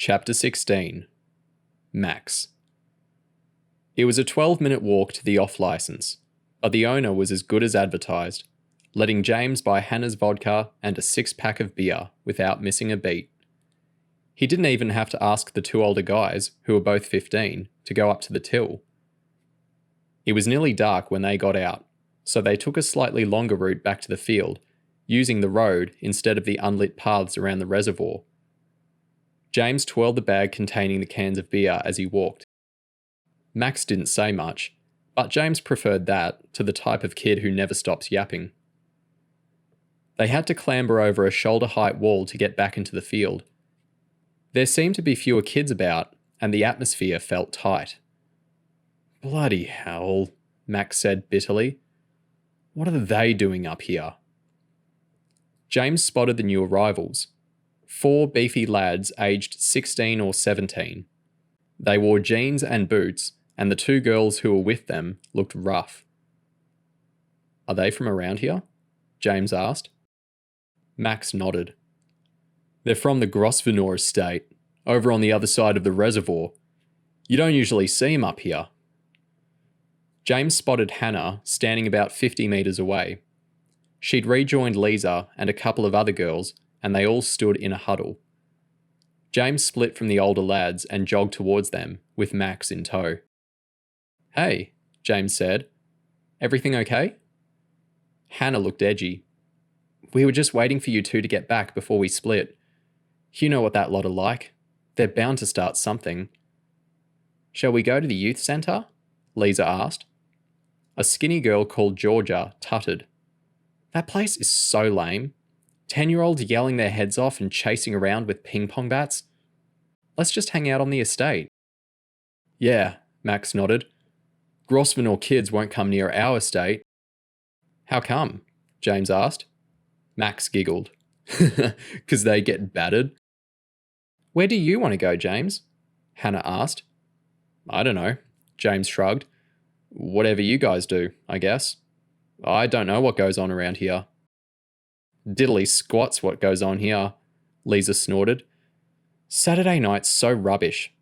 Chapter 16. Max. It was a 12-minute walk to the off-licence, but the owner was as good as advertised, letting James buy Hannah's vodka and a 6-pack of beer without missing a beat. He didn't even have to ask the two older guys, who were both 15, to go up to the till. It was nearly dark when they got out, so they took a slightly longer route back to the field, using the road instead of the unlit paths around the reservoir. James twirled the bag containing the cans of beer as he walked. Max didn't say much, but James preferred that to the type of kid who never stops yapping. They had to clamber over a shoulder-height wall to get back into the field. There seemed to be fewer kids about, and the atmosphere felt tight. "Bloody hell," Max said bitterly. "What are they doing up here?" James spotted the new arrivals. 4 beefy lads aged 16 or 17. They wore jeans and boots, and the 2 girls who were with them looked rough. "Are they from around here?" James asked. Max nodded. "They're from the Grosvenor estate, over on the other side of the reservoir. You don't usually see them up here." James spotted Hannah standing about 50 metres away. She'd rejoined Lisa and a couple of other girls, and they all stood in a huddle. James split from the older lads and jogged towards them, with Max in tow. "Hey," James said. "Everything okay?" Hannah looked edgy. "We were just waiting for you two to get back before we split. You know what that lot are like. They're bound to start something." "Shall we go to the youth centre?" Lisa asked. A skinny girl called Georgia tutted. "That place is so lame. 10-year-olds yelling their heads off and chasing around with ping-pong bats. Let's just hang out on the estate." "Yeah," Max nodded. "Grosvenor kids won't come near our estate." "How come?" James asked. Max giggled. "'Cause they get battered." "Where do you want to go, James?" Hannah asked. "I don't know," James shrugged. "Whatever you guys do, I guess. I don't know what goes on around here." "Diddly squat's what goes on here," Lisa snorted. "Saturday night's so rubbish.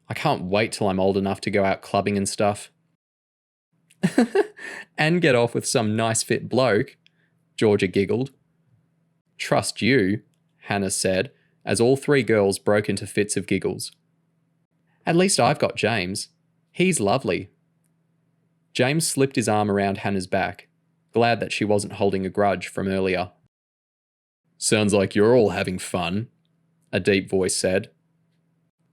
I can't wait till I'm old enough to go out clubbing and stuff." "And get off with some nice fit bloke," Georgia giggled. "Trust you," Hannah said, as all 3 girls broke into fits of giggles. "At least I've got James. He's lovely." James slipped his arm around Hannah's back, glad that she wasn't holding a grudge from earlier. "Sounds like you're all having fun," a deep voice said.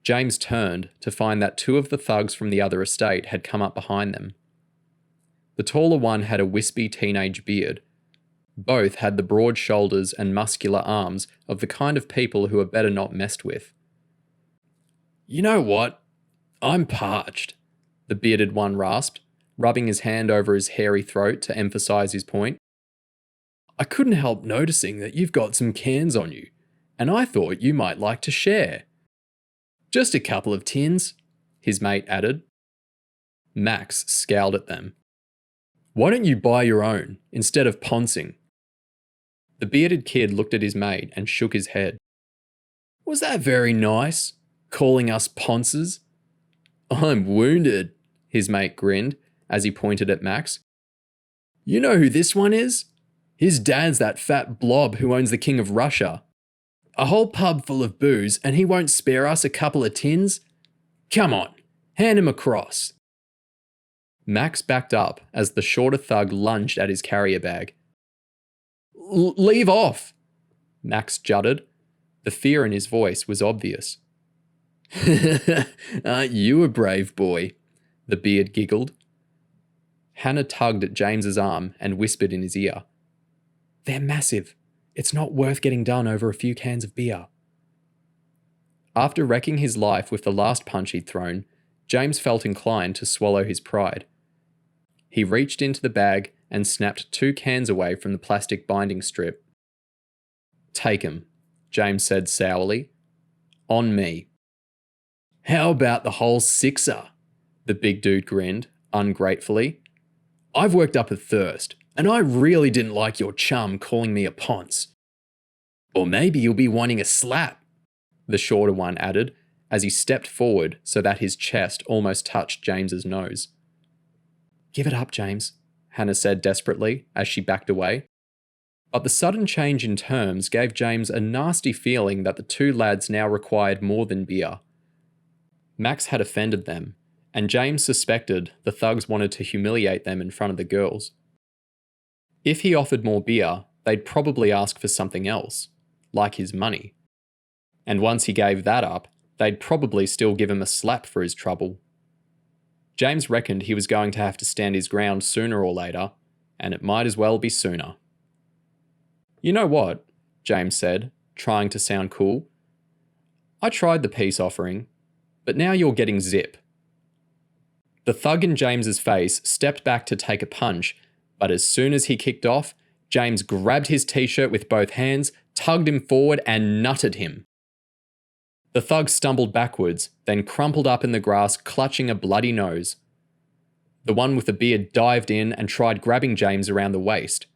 James turned to find that 2 of the thugs from the other estate had come up behind them. The taller one had a wispy teenage beard. Both had the broad shoulders and muscular arms of the kind of people who are better not messed with. "You know what? I'm parched," the bearded one rasped, rubbing his hand over his hairy throat to emphasize his point. "I couldn't help noticing that you've got some cans on you, and I thought you might like to share." "Just a couple of tins," his mate added. Max scowled at them. "Why don't you buy your own, instead of poncing?" The bearded kid looked at his mate and shook his head. "Was that very nice, calling us ponces?" "I'm wounded," his mate grinned as he pointed at Max. "You know who this one is? His dad's that fat blob who owns the King of Russia. A whole pub full of booze and he won't spare us a couple of tins? Come on, hand him across." Max backed up as the shorter thug lunged at his carrier bag. "Leave off," Max juddered. The fear in his voice was obvious. "Aren't you a brave boy?" the beard giggled. Hannah tugged at James's arm and whispered in his ear. "They're massive. It's not worth getting done over a few cans of beer." After wrecking his life with the last punch he'd thrown, James felt inclined to swallow his pride. He reached into the bag and snapped 2 cans away from the plastic binding strip. "Take 'em," James said sourly. "On me." "How about the whole 6er?" the big dude grinned, ungratefully. "I've worked up a thirst, and I really didn't like your chum calling me a ponce." "Or maybe you'll be wanting a slap," the shorter one added, as he stepped forward so that his chest almost touched James's nose. "Give it up, James," Hannah said desperately as she backed away. But the sudden change in terms gave James a nasty feeling that the two lads now required more than beer. Max had offended them, and James suspected the thugs wanted to humiliate them in front of the girls. If he offered more beer, they'd probably ask for something else, like his money. And once he gave that up, they'd probably still give him a slap for his trouble. James reckoned he was going to have to stand his ground sooner or later, and it might as well be sooner. "You know what?" James said, trying to sound cool. "I tried the peace offering, but now you're getting zip." The thug in James's face stepped back to take a punch, but as soon as he kicked off, James grabbed his t-shirt with both hands, tugged him forward and nutted him. The thug stumbled backwards, then crumpled up in the grass, clutching a bloody nose. The one with the beard dived in and tried grabbing James around the waist.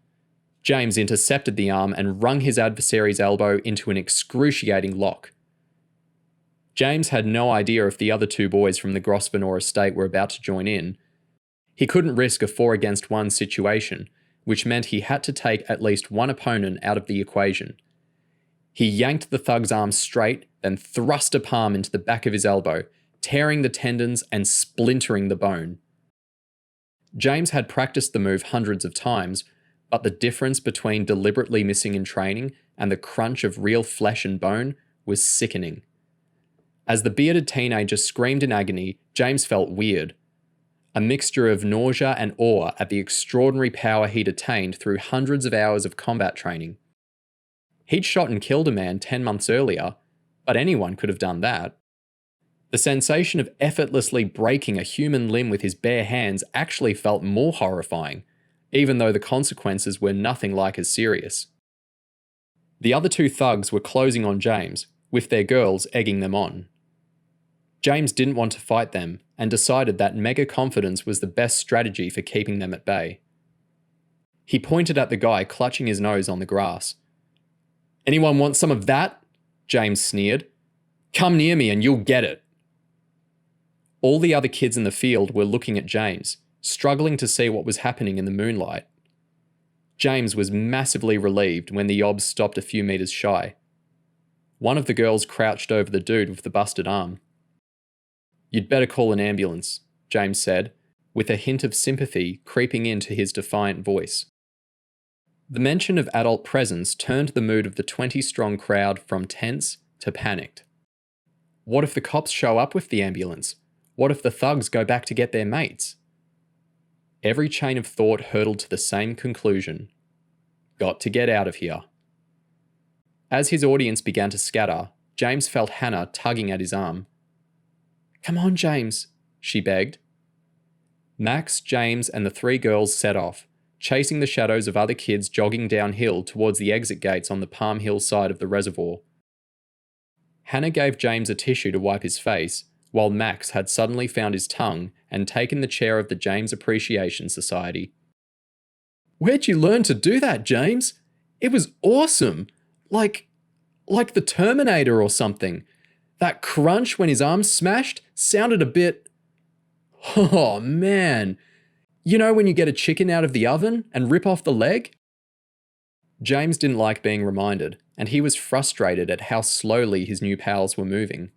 James intercepted the arm and wrung his adversary's elbow into an excruciating lock. James had no idea if the other two boys from the Grosvenor estate were about to join in. He couldn't risk a 4-against-1 situation, which meant he had to take at least one opponent out of the equation. He yanked the thug's arm straight, then thrust a palm into the back of his elbow, tearing the tendons and splintering the bone. James had practiced the move hundreds of times, but the difference between deliberately missing in training and the crunch of real flesh and bone was sickening. As the bearded teenager screamed in agony, James felt weird. A mixture of nausea and awe at the extraordinary power he'd attained through hundreds of hours of combat training. He'd shot and killed a man 10 months earlier, but anyone could have done that. The sensation of effortlessly breaking a human limb with his bare hands actually felt more horrifying, even though the consequences were nothing like as serious. The other two thugs were closing on James, with their girls egging them on. James didn't want to fight them and decided that mega confidence was the best strategy for keeping them at bay. He pointed at the guy clutching his nose on the grass. "Anyone want some of that?" James sneered. "Come near me and you'll get it." All the other kids in the field were looking at James, struggling to see what was happening in the moonlight. James was massively relieved when the yobs stopped a few meters shy. One of the girls crouched over the dude with the busted arm. "You'd better call an ambulance," James said, with a hint of sympathy creeping into his defiant voice. The mention of adult presence turned the mood of the 20-strong crowd from tense to panicked. What if the cops show up with the ambulance? What if the thugs go back to get their mates? Every chain of thought hurtled to the same conclusion. Got to get out of here. As his audience began to scatter, James felt Hannah tugging at his arm. "Come on, James," she begged. Max, James, and the three girls set off, chasing the shadows of other kids jogging downhill towards the exit gates on the Palm Hill side of the reservoir. Hannah gave James a tissue to wipe his face, while Max had suddenly found his tongue and taken the chair of the James Appreciation Society. "Where'd you learn to do that, James? It was awesome! Like the Terminator or something. That crunch when his arm smashed sounded a bit... Oh, man. You know when you get a chicken out of the oven and rip off the leg?" James didn't like being reminded, and he was frustrated at how slowly his new pals were moving.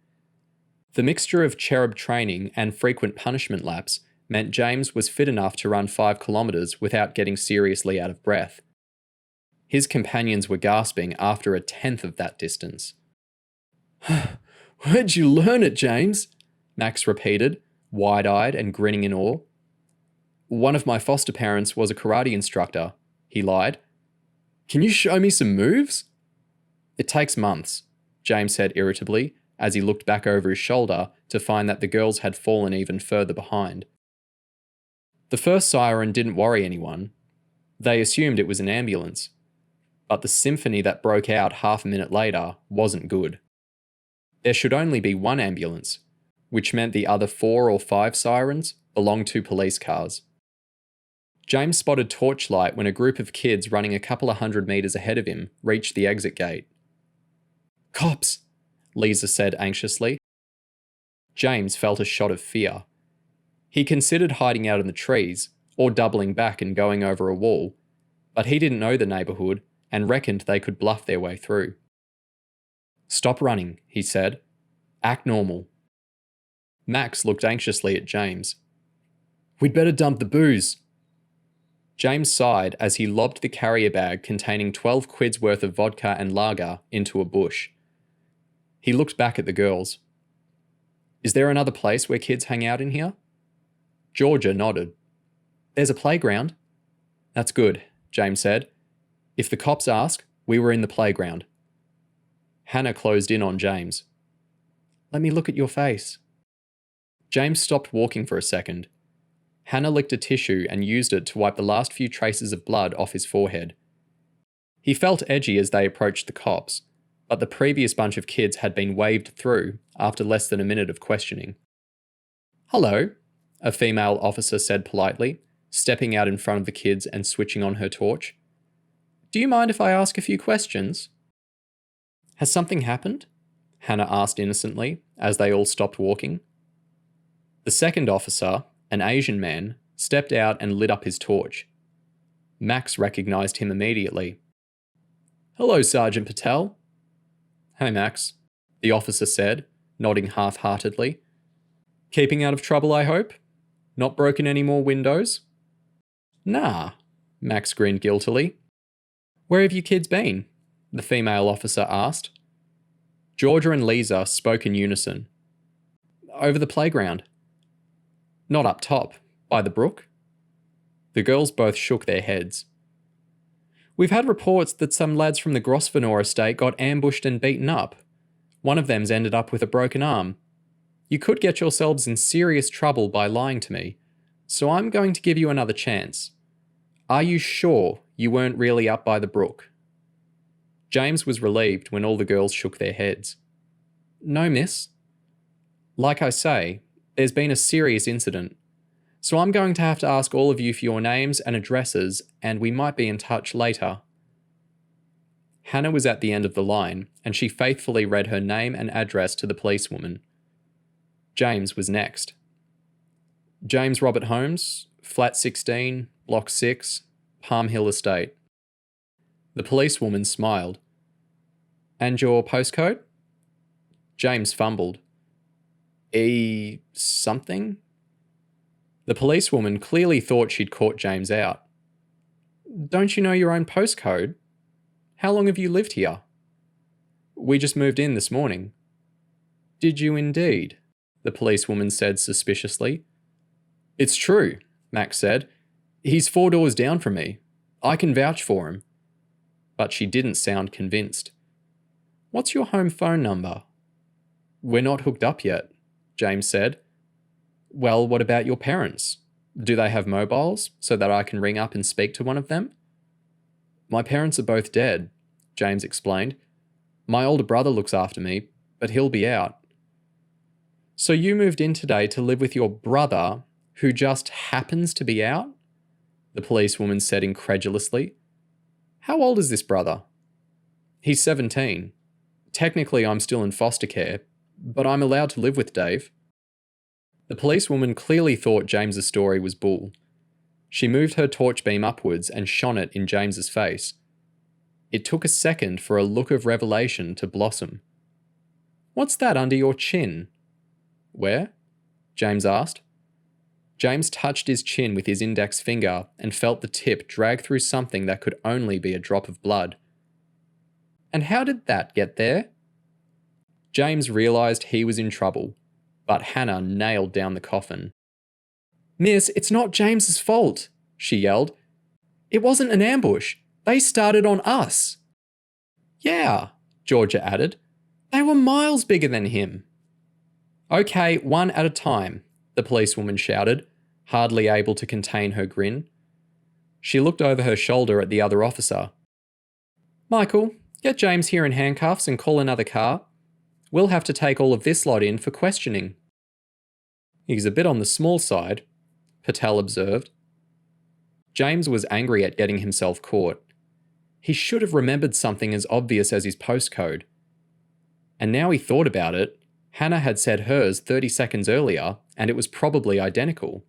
The mixture of CHERUB training and frequent punishment laps meant James was fit enough to run 5 kilometres without getting seriously out of breath. His companions were gasping after a tenth of that distance. "Where'd you learn it, James?" Max repeated, wide-eyed and grinning in awe. "One of my foster parents was a karate instructor," he lied. "Can you show me some moves?" "It takes months," James said irritably, as he looked back over his shoulder to find that the girls had fallen even further behind. The first siren didn't worry anyone. They assumed it was an ambulance. But the symphony that broke out half a minute later wasn't good. There should only be one ambulance, which meant the other 4 or 5 sirens belonged to police cars. James spotted torchlight when a group of kids running a couple of 100 metres ahead of him reached the exit gate. "Cops," Lisa said anxiously. James felt a shot of fear. He considered hiding out in the trees, or doubling back and going over a wall, but he didn't know the neighbourhood and reckoned they could bluff their way through. "Stop running," he said. "Act normal." Max looked anxiously at James. "We'd better dump the booze." James sighed as he lobbed the carrier bag containing 12 quid's worth of vodka and lager into a bush. He looked back at the girls. "Is there another place where kids hang out in here?" Georgia nodded. "There's a playground." "That's good," James said. "If the cops ask, we were in the playground." Hannah closed in on James. "Let me look at your face." James stopped walking for a second. Hannah licked a tissue and used it to wipe the last few traces of blood off his forehead. He felt edgy as they approached the cops, but the previous bunch of kids had been waved through after less than a minute of questioning. "Hello," a female officer said politely, stepping out in front of the kids and switching on her torch. "Do you mind if I ask a few questions?" "Has something happened?" Hannah asked innocently as they all stopped walking. The second officer, an Asian man, stepped out and lit up his torch. Max recognised him immediately. "Hello, Sergeant Patel." "Hey, Max," the officer said, nodding half-heartedly. "Keeping out of trouble, I hope? Not broken any more windows?" "Nah," Max grinned guiltily. "Where have you kids been?" the female officer asked. Georgia and Lisa spoke in unison. "Over the playground." "Not up top, by the brook?" The girls both shook their heads. "We've had reports that some lads from the Grosvenor estate got ambushed and beaten up. One of them's ended up with a broken arm. You could get yourselves in serious trouble by lying to me, so I'm going to give you another chance. Are you sure you weren't really up by the brook?" James was relieved when all the girls shook their heads. "No, miss. Like I say, there's been a serious incident, so I'm going to have to ask all of you for your names and addresses, and we might be in touch later." Hannah was at the end of the line, and she faithfully read her name and address to the policewoman. James was next. "James Robert Holmes, Flat 16, Block 6, Palm Hill Estate." The policewoman smiled. "And your postcode?" James fumbled. Something? The policewoman clearly thought she'd caught James out. "Don't you know your own postcode? How long have you lived here?" "We just moved in this morning." "Did you indeed?" the policewoman said suspiciously. "It's true," Max said. "He's 4 doors down from me. I can vouch for him." But she didn't sound convinced. "What's your home phone number?" "We're not hooked up yet," James said. "Well, what about your parents? Do they have mobiles so that I can ring up and speak to one of them?" "My parents are both dead," James explained. "My older brother looks after me, but he'll be out." "So you moved in today to live with your brother, who just happens to be out?" the policewoman said incredulously. "How old is this brother?" "He's 17. Technically, I'm still in foster care, but I'm allowed to live with Dave." The policewoman clearly thought James's story was bull. She moved her torch beam upwards and shone it in James's face. It took a second for a look of revelation to blossom. "What's that under your chin?" "Where?" James asked. James touched his chin with his index finger and felt the tip drag through something that could only be a drop of blood. "And how did that get there?" James realised he was in trouble, but Hannah nailed down the coffin. "Miss, it's not James's fault," she yelled. "It wasn't an ambush. They started on us." "Yeah," Georgia added. "They were miles bigger than him." "Okay, one at a time," the policewoman shouted, hardly able to contain her grin. She looked over her shoulder at the other officer. "Michael, get James here in handcuffs and call another car. We'll have to take all of this lot in for questioning." "He's a bit on the small side," Patel observed. James was angry at getting himself caught. He should have remembered something as obvious as his postcode. And now he thought about it, Hannah had said hers 30 seconds earlier, and it was probably identical.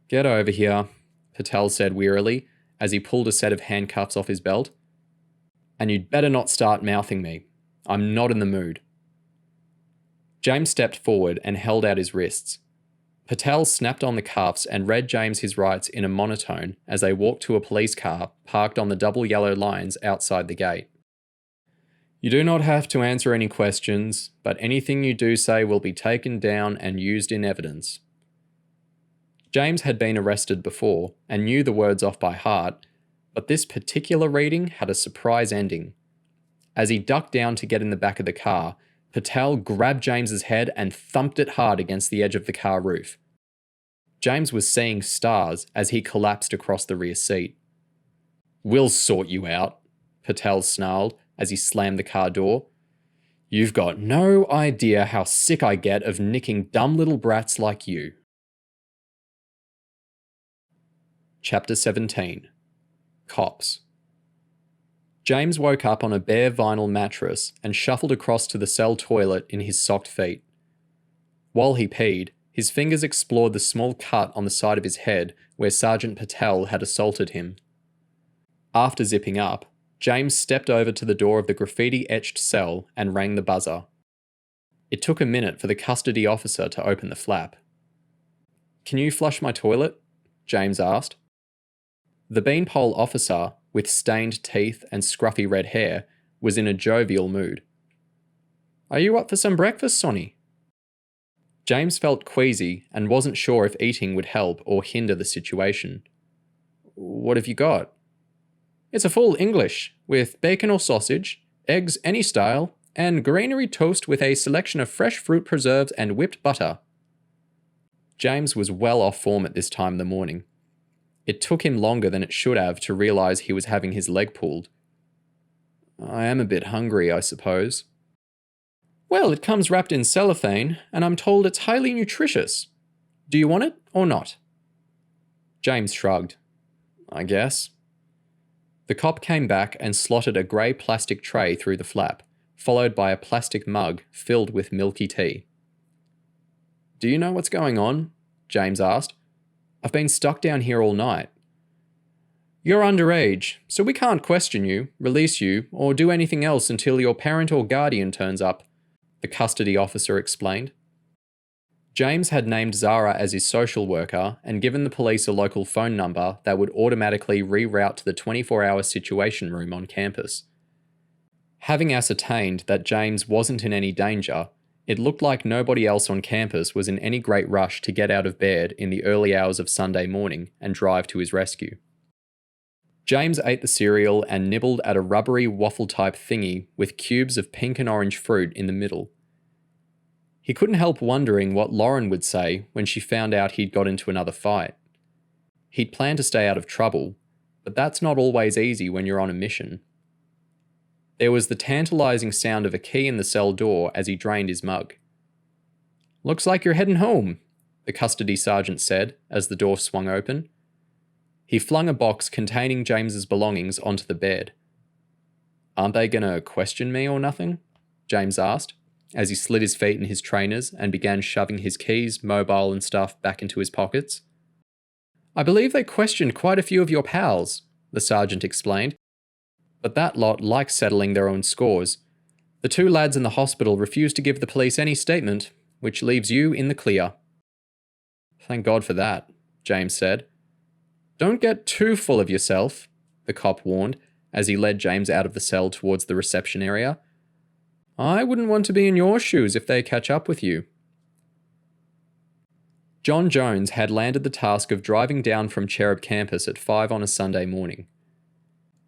"Get over here," Patel said wearily, as he pulled a set of handcuffs off his belt. "And you'd better not start mouthing me. I'm not in the mood." James stepped forward and held out his wrists. Patel snapped on the cuffs and read James his rights in a monotone as they walked to a police car parked on the double yellow lines outside the gate. "You do not have to answer any questions, but anything you do say will be taken down and used in evidence." James had been arrested before and knew the words off by heart, but this particular reading had a surprise ending. As he ducked down to get in the back of the car, Patel grabbed James's head and thumped it hard against the edge of the car roof. James was seeing stars as he collapsed across the rear seat. "We'll sort you out," Patel snarled as he slammed the car door. "You've got no idea how sick I get of nicking dumb little brats like you." Chapter 17. Cops. James woke up on a bare vinyl mattress and shuffled across to the cell toilet in his socked feet. While he peed, his fingers explored the small cut on the side of his head where Sergeant Patel had assaulted him. After zipping up, James stepped over to the door of the graffiti-etched cell and rang the buzzer. It took a minute for the custody officer to open the flap. "Can you flush my toilet?" James asked. The beanpole officer, with stained teeth and scruffy red hair, was in a jovial mood. "Are you up for some breakfast, Sonia?" James felt queasy and wasn't sure if eating would help or hinder the situation. "What have you got?" "It's a full English, with bacon or sausage, eggs any style, and granary toast with a selection of fresh fruit preserves and whipped butter." James was well off form at this time in the morning. It took him longer than it should have to realise he was having his leg pulled. "I am a bit hungry, I suppose." "Well, it comes wrapped in cellophane, and I'm told it's highly nutritious. Do you want it or not?" James shrugged. "I guess." The cop came back and slotted a grey plastic tray through the flap, followed by a plastic mug filled with milky tea. "Do you know what's going on?" James asked. "I've been stuck down here all night." "You're underage, so we can't question you, release you, or do anything else until your parent or guardian turns up," the custody officer explained. James had named Zara as his social worker and given the police a local phone number that would automatically reroute to the 24-hour situation room on campus. Having ascertained that James wasn't in any danger, it looked like nobody else on campus was in any great rush to get out of bed in the early hours of Sunday morning and drive to his rescue. James ate the cereal and nibbled at a rubbery waffle-type thingy with cubes of pink and orange fruit in the middle. He couldn't help wondering what Lauren would say when she found out he'd got into another fight. He'd planned to stay out of trouble, but that's not always easy when you're on a mission. There was the tantalising sound of a key in the cell door as he drained his mug. "Looks like you're heading home," the custody sergeant said as the door swung open. He flung a box containing James's belongings onto the bed. "Aren't they gonna question me or nothing?" James asked, as he slid his feet in his trainers and began shoving his keys, mobile and stuff back into his pockets. "I believe they questioned quite a few of your pals," the sergeant explained. "But that lot like settling their own scores. The two lads in the hospital refused to give the police any statement, which leaves you in the clear." "Thank God for that," James said. "Don't get too full of yourself," the cop warned as he led James out of the cell towards the reception area. "I wouldn't want to be in your shoes if they catch up with you." John Jones had landed the task of driving down from CHERUB campus at 5 on a Sunday morning.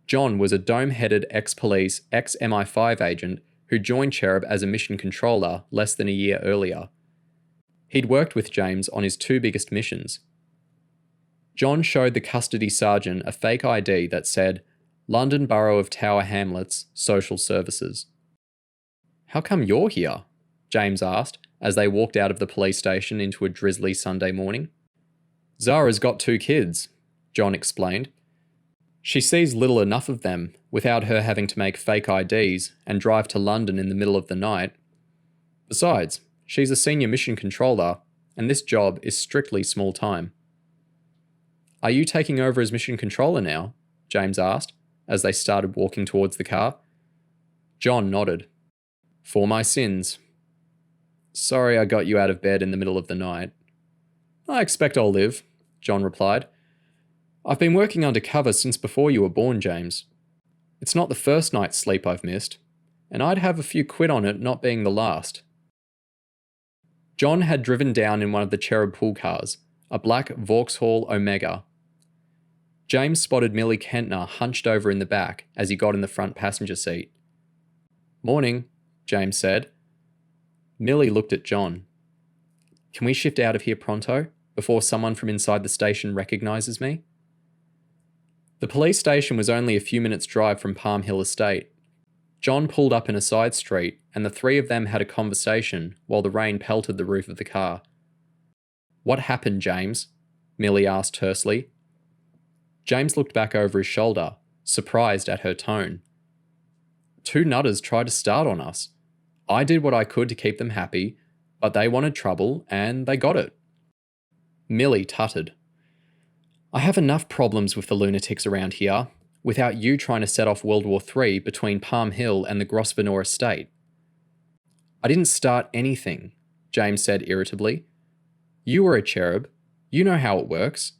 John was a dome-headed ex-police, ex-MI5 agent who joined CHERUB as a mission controller less than a year earlier. He'd worked with James on his two biggest missions. John showed the custody sergeant a fake ID that said, "London Borough of Tower Hamlets, Social Services." "How come you're here?" James asked as they walked out of the police station into a drizzly Sunday morning. "Zara's got 2 kids," John explained. "She sees little enough of them without her having to make fake IDs and drive to London in the middle of the night. Besides, she's a senior mission controller, and this job is strictly small time. Are you taking over as mission controller now? James asked, as they started walking towards the car. John nodded. For my sins. Sorry I got you out of bed in the middle of the night. I expect I'll live, John replied. I've been working undercover since before you were born, James. It's not the first night's sleep I've missed, and I'd have a few quid on it not being the last. John had driven down in one of the CHERUB pool cars, a black Vauxhall Omega. James spotted Millie Kentner hunched over in the back as he got in the front passenger seat. Morning, James said. Millie looked at John. Can we shift out of here pronto, before someone from inside the station recognises me? The police station was only a few minutes' drive from Palm Hill Estate. John pulled up in a side street, and the three of them had a conversation while the rain pelted the roof of the car. What happened, James? Millie asked tersely. James looked back over his shoulder, surprised at her tone. Two nutters tried to start on us. I did what I could to keep them happy, but they wanted trouble, and they got it. Millie tutted. I have enough problems with the lunatics around here, without you trying to set off World War III between Palm Hill and the Grosvenor estate. I didn't start anything, James said irritably. You were a cherub. You know how it works.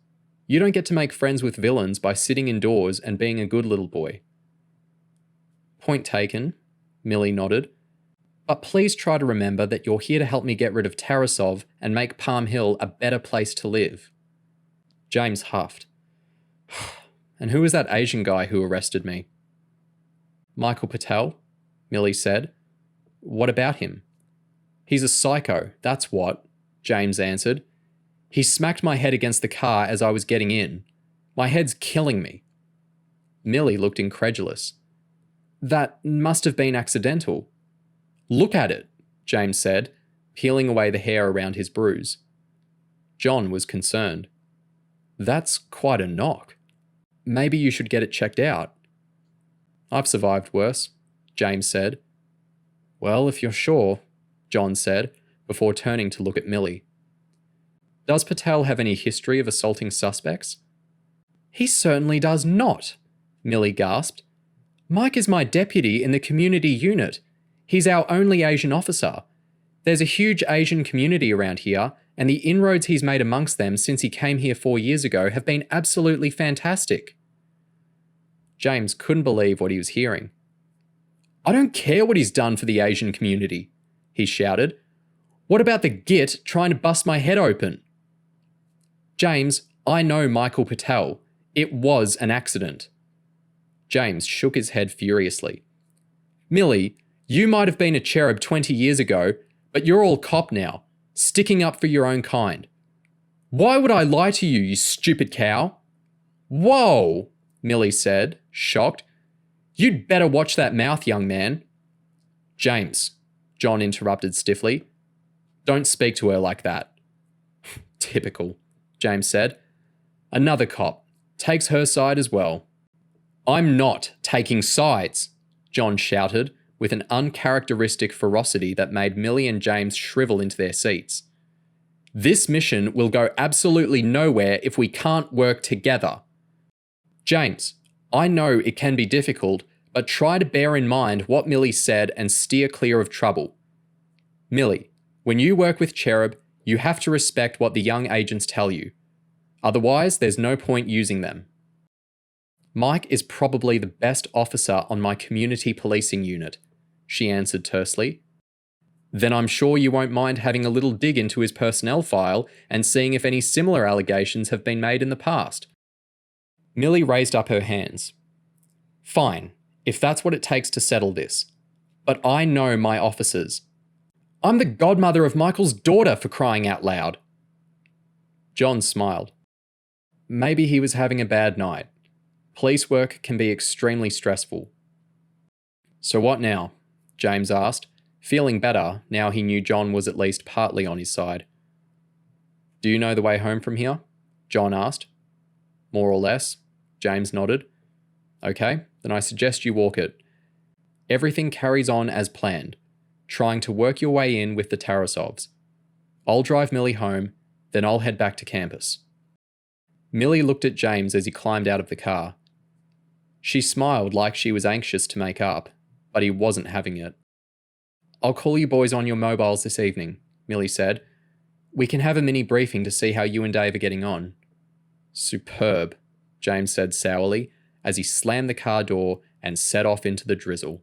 You don't get to make friends with villains by sitting indoors and being a good little boy. Point taken, Millie nodded. But please try to remember that you're here to help me get rid of Tarasov and make Palm Hill a better place to live. James huffed. And who was that Asian guy who arrested me? Michael Patel, Millie said. What about him? He's a psycho, that's what, James answered. He smacked my head against the car as I was getting in. My head's killing me. Millie looked incredulous. That must have been accidental. Look at it, James said, peeling away the hair around his bruise. John was concerned. That's quite a knock. Maybe you should get it checked out. I've survived worse, James said. Well, if you're sure, John said, before turning to look at Millie. Does Patel have any history of assaulting suspects? He certainly does not, Millie gasped. Mike is my deputy in the community unit. He's our only Asian officer. There's a huge Asian community around here, and the inroads he's made amongst them since he came here 4 years ago have been absolutely fantastic. James couldn't believe what he was hearing. I don't care what he's done for the Asian community, he shouted. What about the git trying to bust my head open? James, I know Michael Patel. It was an accident. James shook his head furiously. Millie, you might have been a cherub 20 years ago, but you're all cop now, sticking up for your own kind. Why would I lie to you, you stupid cow? Whoa, Millie said, shocked. You'd better watch that mouth, young man. James, John interrupted stiffly. Don't speak to her like that. Typical, James said. Another cop. Takes her side as well. I'm not taking sides, John shouted, with an uncharacteristic ferocity that made Millie and James shrivel into their seats. This mission will go absolutely nowhere if we can't work together. James, I know it can be difficult, but try to bear in mind what Millie said and steer clear of trouble. Millie, when you work with CHERUB, you have to respect what the young agents tell you. Otherwise, there's no point using them. Mike is probably the best officer on my community policing unit, she answered tersely. Then I'm sure you won't mind having a little dig into his personnel file and seeing if any similar allegations have been made in the past. Millie raised up her hands. Fine, if that's what it takes to settle this. But I know my officers. I'm the godmother of Michael's daughter, for crying out loud. John smiled. Maybe he was having a bad night. Police work can be extremely stressful. So what now? James asked, feeling better now he knew John was at least partly on his side. Do you know the way home from here? John asked. More or less, James nodded. Okay, then I suggest you walk it. Everything carries on as planned. trying to work your way in with the Tarasovs. I'll drive Millie home, then I'll head back to campus. Millie looked at James as he climbed out of the car. She smiled like she was anxious to make up, but he wasn't having it. I'll call you boys on your mobiles this evening, Millie said. We can have a mini briefing to see how you and Dave are getting on. Superb, James said sourly as he slammed the car door and set off into the drizzle.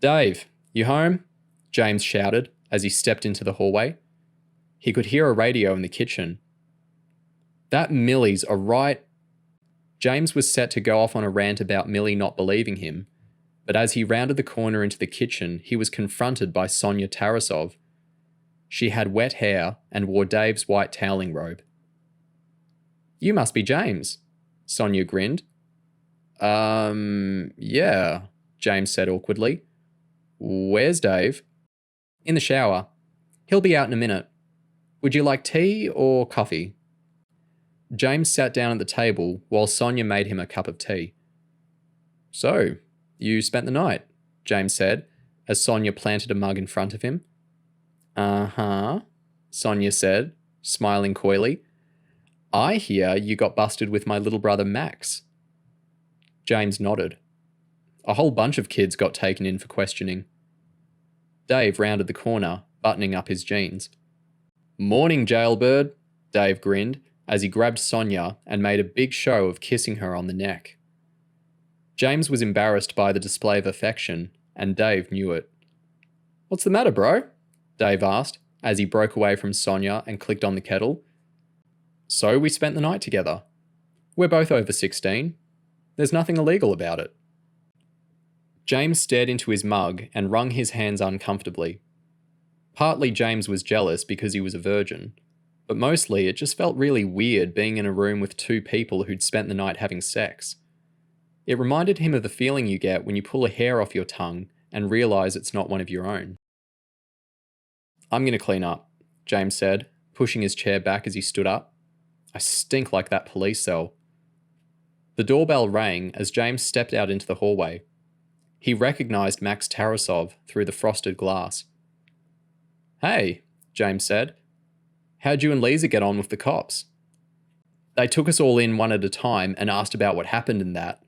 Dave, you home? James shouted as he stepped into the hallway. He could hear a radio in the kitchen. That Millie's a right... James was set to go off on a rant about Millie not believing him, but as he rounded the corner into the kitchen, he was confronted by Sonia Tarasov. She had wet hair and wore Dave's white toweling robe. You must be James, Sonia grinned. Yeah, James said awkwardly. Where's Dave? In the shower. He'll be out in a minute. Would you like tea or coffee? James sat down at the table while Sonia made him a cup of tea. So, you spent the night, James said, as Sonia planted a mug in front of him. Uh-huh, Sonia said, smiling coyly. I hear you got busted with my little brother Max. James nodded. A whole bunch of kids got taken in for questioning. Dave rounded the corner, buttoning up his jeans. Morning, jailbird, Dave grinned as he grabbed Sonia and made a big show of kissing her on the neck. James was embarrassed by the display of affection, and Dave knew it. What's the matter, bro? Dave asked as he broke away from Sonia and clicked on the kettle. So we spent the night together. We're both over 16. There's nothing illegal about it. James stared into his mug and wrung his hands uncomfortably. Partly James was jealous because he was a virgin, but mostly it just felt really weird being in a room with two people who'd spent the night having sex. It reminded him of the feeling you get when you pull a hair off your tongue and realise it's not one of your own. I'm going to clean up, James said, pushing his chair back as he stood up. I stink like that police cell. The doorbell rang as James stepped out into the hallway. He recognised Max Tarasov through the frosted glass. Hey, James said. How'd you and Lisa get on with the cops? They took us all in one at a time and asked about what happened in that.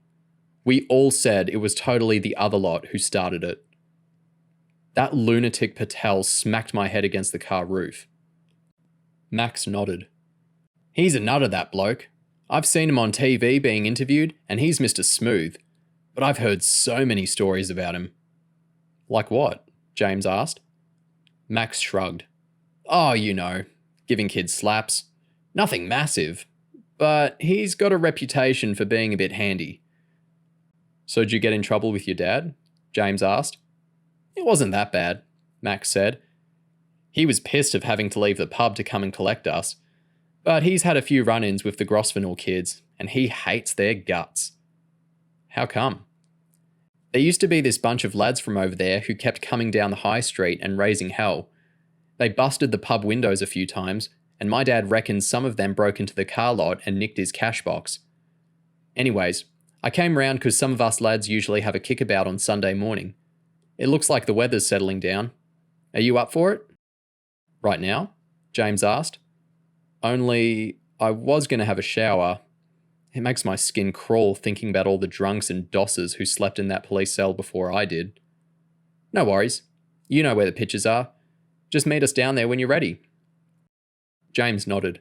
We all said it was totally the other lot who started it. That lunatic Patel smacked my head against the car roof. Max nodded. He's a nutter, that bloke. I've seen him on TV being interviewed, and he's Mr. Smooth. But I've heard so many stories about him. Like what? James asked. Max shrugged. Oh, you know, giving kids slaps. Nothing massive, but he's got a reputation for being a bit handy. So did you get in trouble with your dad? James asked. It wasn't that bad, Max said. He was pissed of having to leave the pub to come and collect us, but he's had a few run-ins with the Grosvenor kids, and he hates their guts. How come? There used to be this bunch of lads from over there who kept coming down the high street and raising hell. They busted the pub windows a few times, and my dad reckons some of them broke into the car lot and nicked his cash box. Anyways, I came round because some of us lads usually have a kickabout on Sunday morning. It looks like the weather's settling down. Are you up for it? Right now? James asked. Only, I was going to have a shower. It makes my skin crawl thinking about all the drunks and dossers who slept in that police cell before I did. No worries. You know where the pitches are. Just meet us down there when you're ready. James nodded.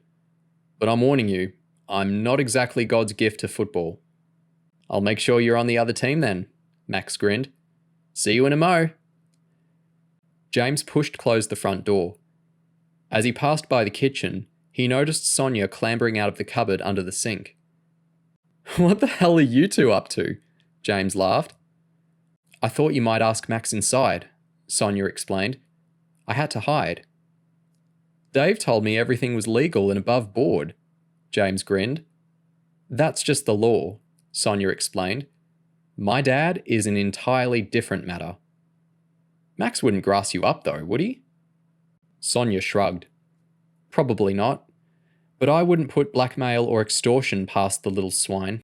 But I'm warning you, I'm not exactly God's gift to football. I'll make sure you're on the other team then, Max grinned. See you in a mo. James pushed closed the front door. As he passed by the kitchen, he noticed Sonia clambering out of the cupboard under the sink. What the hell are you two up to? James laughed. I thought you might ask Max inside, Sonia explained. I had to hide. Dave told me everything was legal and above board, James grinned. That's just the law, Sonia explained. My dad is an entirely different matter. Max wouldn't grass you up though, would he? Sonia shrugged. Probably not. But I wouldn't put blackmail or extortion past the little swine.